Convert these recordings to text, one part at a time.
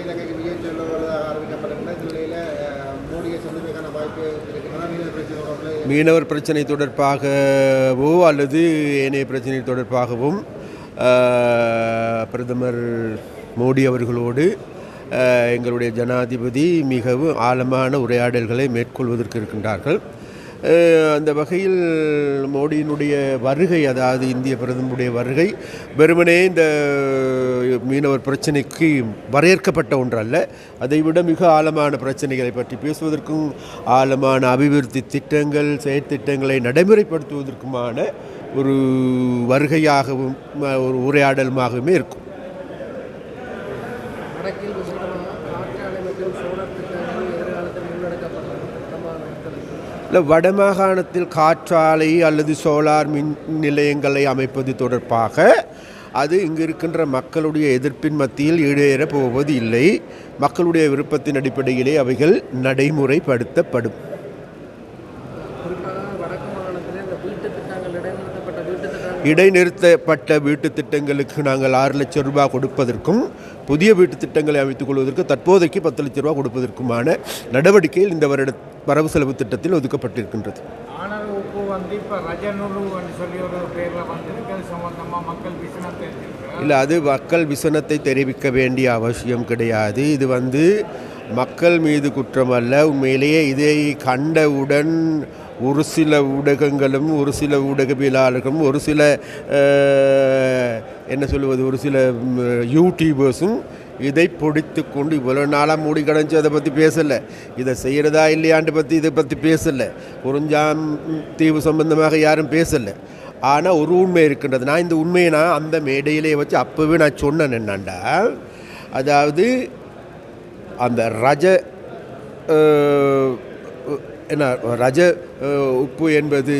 இலங்கைக்கு விஜயம் செல்ல வருவதாக அறிவிக்கப்பட்டிருக்கின்ற நிலையில் மோடியை சந்திப்பதற்கான வாய்ப்பு இருக்கிறதா? மீனவர் பிரச்சனை தொடர்பாகவோ அல்லது ஏனைய பிரச்சனை தொடர்பாகவும் பிரதமர் மோடி அவர்களோடு எங்களுடைய ஜனாதிபதி மிகவும் ஆழமான உரையாடல்களை மேற்கொள்வதற்கு இருக்கின்றார்கள். அந்த வகையில் மோடியினுடைய வருகை, அதாவது இந்திய பிரதமருடைய வருகை வெறுமனே இந்த மீனவர் பிரச்சனைக்கு வரையறுக்கப்பட்ட ஒன்றல்ல. அதைவிட மிக ஆழமான பிரச்சனைகளை பற்றி பேசுவதற்கும், ஆழமான அபிவிருத்தி திட்டங்கள், செயற்திட்டங்களை நடைமுறைப்படுத்துவதற்குமான ஒரு வருகையாகவும் ஒரு உரையாடலுமாகவுமே இருக்கும். இல்லை, வடமாகாணத்தில் காற்றாலை அல்லது சோலார் மின் நிலையங்களை அமைப்பது தொடர்பாக அது இங்கு இருக்கின்ற மக்களுடைய எதிர்ப்பின் மத்தியில் ஈடேறப் போவது இல்லை. மக்களுடைய விருப்பத்தின் அடிப்படையிலே அவைகள் நடைமுறைப்படுத்தப்படும். இடைநிறுத்தப்பட்ட வீட்டு திட்டங்களுக்கு நாங்கள் 6 லட்சம் ரூபாய் கொடுப்பதற்கும், புதிய வீட்டு திட்டங்களை அமைத்துக் கொள்வதற்கு தற்போதைக்கு 10 லட்சம் ரூபாய் கொடுப்பதற்குமான நடவடிக்கைகள் இந்த வருட வரவு செலவு திட்டத்தில் ஒதுக்கப்பட்டிருக்கின்றது. இல்லை, அது மக்கள் விசனத்தை தெரிவிக்க வேண்டிய அவசியம் கிடையாது. இது மக்கள் மீது குற்றம் அல்ல. உண்மையிலேயே இதை கண்டவுடன் ஒரு சில ஊடகங்களும், ஒரு சில ஊடகவியலாளர்களும், ஒரு சில ஒரு சில யூடியூபர்ஸும் இதை பொடித்து கொண்டு இவ்வளோ நாளாக மூடி கடைஞ்சி அதை பற்றி பேசலை, இதை செய்கிறதா இல்லையாண்டு இதை பற்றி பேசலை, குறிஞ்சாம் தீவு சம்பந்தமாக யாரும் பேசலை. ஆனால் ஒரு உண்மை இருக்கின்றது. நான் இந்த உண்மையை அந்த மேடையிலே வச்சு அப்போவே நான் சொன்னேன் என்னாண்டா, அதாவது அந்த ரஜ உப்பு என்பது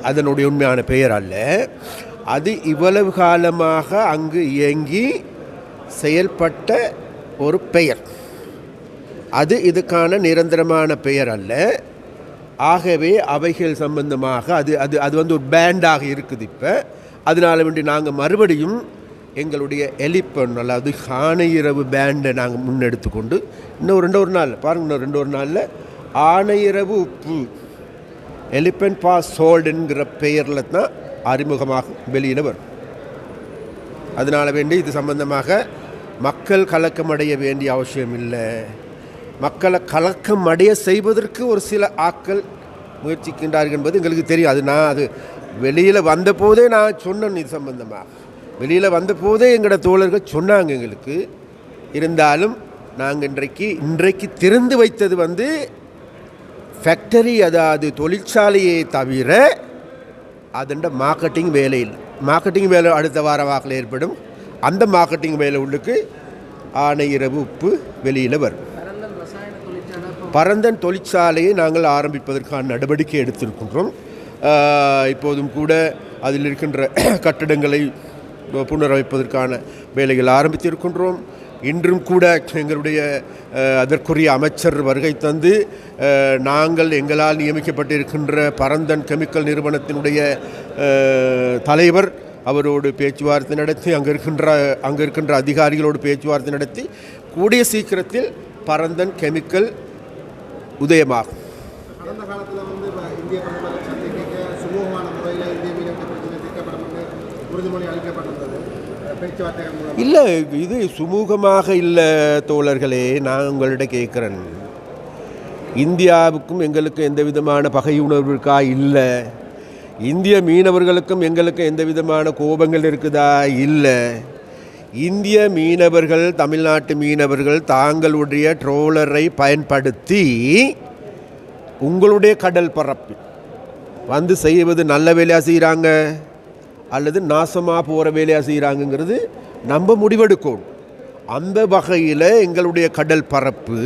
அதனுடைய உண்மையான பெயர் அல்ல. அது இவ்வளவு காலமாக அங்கு இயங்கி செயல்பட்ட ஒரு பெயர். அது இதுக்கான நிரந்தரமான பெயர் அல்ல. ஆகவே அவைகள் சம்பந்தமாக அது ஒரு பேண்டாக இருக்குது. இப்போ அதனால வேண்டி நாங்கள் மறுபடியும் எங்களுடைய எலிப்பன், அதாவது ஆணையிரவு பேண்டை நாங்கள் முன்னெடுத்து கொண்டு இன்னும் ஒரு நாள் பாருங்கள், இன்னும் 2 நாளில் ஆணையிரவு உப்பு எலிபென்ட் பாஸ் சோல்டுங்கிற பெயரில் தான் அறிமுகமாக வெளியில் வரும். அதனால் வேண்டி இது சம்பந்தமாக மக்கள் கலக்கமடைய வேண்டிய அவசியம் இல்லை. மக்களை கலக்கமடைய செய்வதற்கு ஒரு சில ஆட்கள் முயற்சிக்கின்றார்கள் என்பது எங்களுக்கு தெரியும். அது வெளியில் வந்த போதே நான் சொன்னேன். இது சம்பந்தமாக வெளியில் வந்த போதே எங்களோட தோழர்கள் சொன்னாங்க எங்களுக்கு. இருந்தாலும் நாங்கள் இன்றைக்கு திறந்து வைத்தது ஃபேக்டரி, அதாவது தொழிற்சாலையை தவிர அதோட மார்க்கெட்டிங் வேலை இல்லை. மார்க்கெட்டிங் வேலை அடுத்த வார வாக்கில் ஏற்படும். அந்த மார்க்கெட்டிங் வேலை உள்ளுக்கு ஆணையிரவு உப்பு வெளியில் வரும். பரந்தன் தொழிற்சாலையை நாங்கள் ஆரம்பிப்பதற்கான நடவடிக்கை எடுத்திருக்கின்றோம். இப்போதும் கூட அதில் இருக்கின்ற கட்டடங்களை புனரமைப்பதற்கான வேலைகள் ஆரம்பித்திருக்கின்றோம். இன்றும் கூட எங்களுடைய அதற்குரிய அமைச்சர் வருகை தந்து நாங்கள் எங்களால் நியமிக்கப்பட்டிருக்கின்ற பரந்தன் கெமிக்கல் நிறுவனத்தினுடைய தலைவர் அவரோடு பேச்சுவார்த்தை நடத்தி, அங்கே இருக்கின்ற அதிகாரிகளோடு பேச்சுவார்த்தை நடத்தி கூடிய சீக்கிரத்தில் பரந்தன் கெமிக்கல் உதயமாகும். கடந்த காலத்தில் இந்திய பிரதமரை சந்திக்க சுமூகமான முறையில் இந்திய மீனவர்கள் பிரச்சனை தீர்க்கப்படும் உறுதிமொழி அளிக்கப்பட்டிருந்தது. இல்லை, இது சுமூகமாக இல்லை தோழர்களே. நான் உங்கள்கிட்ட கேட்குறேன், இந்தியாவுக்கும் எங்களுக்கும் எந்த விதமான பகையுணர்வு இருக்கா? இல்லை. இந்திய மீனவர்களுக்கும் எங்களுக்கும் எந்த விதமான கோபங்கள் இருக்குதா? இல்லை. இந்திய மீனவர்கள், தமிழ்நாட்டு மீனவர்கள் தாங்களுடைய ட்ரோலரை பயன்படுத்தி உங்களுடைய கடல் பரப்பில் செய்வது நல்ல வேலையாக செய்கிறாங்க அல்லது நாசமாக போகிற வேலையாக செய்கிறாங்கங்கிறது நம்ம முடிவெடுக்கணும். அந்த வகையில் எங்களுடைய கடல் பரப்பு,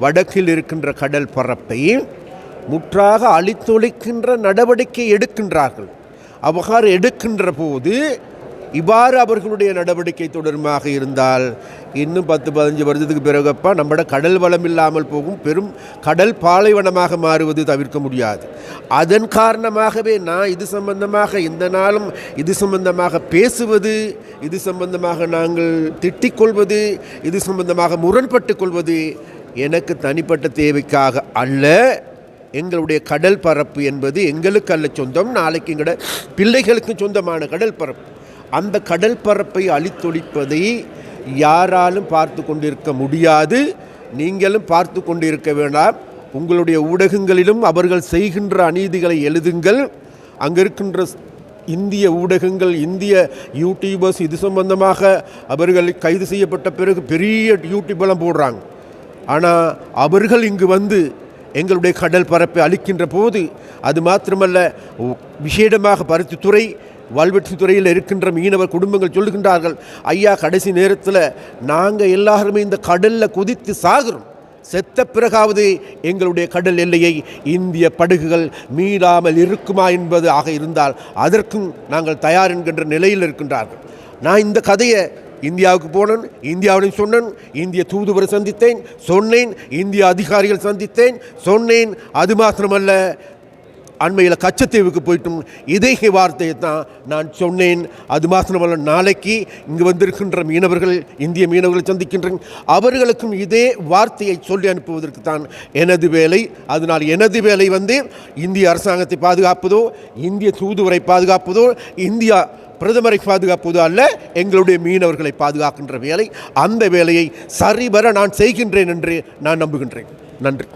வடக்கில் இருக்கின்ற கடல் பரப்பை முற்றாக அழித்தொழிக்கின்ற நடவடிக்கை எடுக்கின்றார்கள். அவ்வாறு எடுக்கின்ற போது இவ்வாறு அவர்களுடைய நடவடிக்கை தொடர்பாக இருந்தால் இன்னும் 10-15 வருடத்துக்கு பிறகுப்பா நம்மட கடல் வளம் இல்லாமல் போகும், பெரும் கடல் பாலைவனமாக மாறுவது தவிர்க்க முடியாது. அதன் காரணமாகவே நான் இது சம்பந்தமாக இந்த நாளும் இது சம்பந்தமாக பேசுவது, இது சம்பந்தமாக நாங்கள் திட்டிக்கொள்வது, இது சம்பந்தமாக முரண்பட்டு கொள்வது எனக்கு தனிப்பட்ட தேவைக்காக அல்ல. எங்களுடைய கடல் பரப்பு என்பது எங்களுக்கு அல்ல சொந்தம், நாளைக்கு எங்களோட பிள்ளைகளுக்கு சொந்தமான கடல் பரப்பு. அந்த கடல் பரப்பை அழித்தொழிப்பதை யாராலும் பார்த்து கொண்டிருக்க முடியாது. நீங்களும் பார்த்து கொண்டிருக்க வேண்டாம். உங்களுடைய ஊடகங்களிலும் அவர்கள் செய்கின்ற அநீதிகளை எழுதுங்கள். அங்கே இருக்கின்ற இந்திய ஊடகங்கள், இந்திய யூடியூபர்ஸ் இது சம்பந்தமாக அவர்கள் கைது செய்யப்பட்ட பிறகு பெரிய யூடியூபெல்லாம் போடுறாங்க. ஆனால் அவர்கள் இங்கு வந்து எங்களுடைய கடல் பரப்பை அளிக்கின்ற போது, அது மாத்திரமல்ல, விசேடமாக பருத்தித்துறை வல்வெட்டித்துறையில் இருக்கின்ற மீனவர் குடும்பங்கள் சொல்லுகின்றார்கள், ஐயா கடைசி நேரத்தில் நாங்கள் எல்லாருமே இந்த கடலில் குதித்து சாகிறோம், செத்த பிறகாவது எங்களுடைய கடல் எல்லையை இந்திய படகுகள் மீளாமல் இருக்குமா என்பது ஆக இருந்தால் அதற்கும் நாங்கள் தயார் என்கின்ற நிலையில் இருக்கின்றார்கள். நான் இந்த கதையை இந்தியாவுக்கு போனேன், இந்தியாவுடன் சொன்னேன், இந்திய தூதுவரை சந்தித்தேன், சொன்னேன், இந்திய அதிகாரிகள் சந்தித்தேன், சொன்னேன். அது மாத்திரமல்ல, அண்மையில் கச்சத்தீவுக்கு போயிட்டும் இதே வார்த்தையை தான் நான் சொன்னேன். அது மாத்திரமல்ல, நாளைக்கு இங்கு வந்திருக்கின்ற மீனவர்கள், இந்திய மீனவர்களை சந்திக்கின்றேன், அவர்களுக்கும் இதே வார்த்தையை சொல்லி அனுப்புவதற்கு தான் எனது வேலை. அதனால் எனது வேலை இந்திய அரசாங்கத்தை பாதுகாப்பதோ, இந்திய தூதுவரை பாதுகாப்பதோ, இந்தியா பிரதமரை பாதுகாப்பது அல்ல, எங்களுடைய மீனவர்களை பாதுகாக்கின்ற வேலை. அந்த வேலையை சரிவர நான் செய்கின்றேன் என்று நான் நம்புகின்றேன். நன்றி.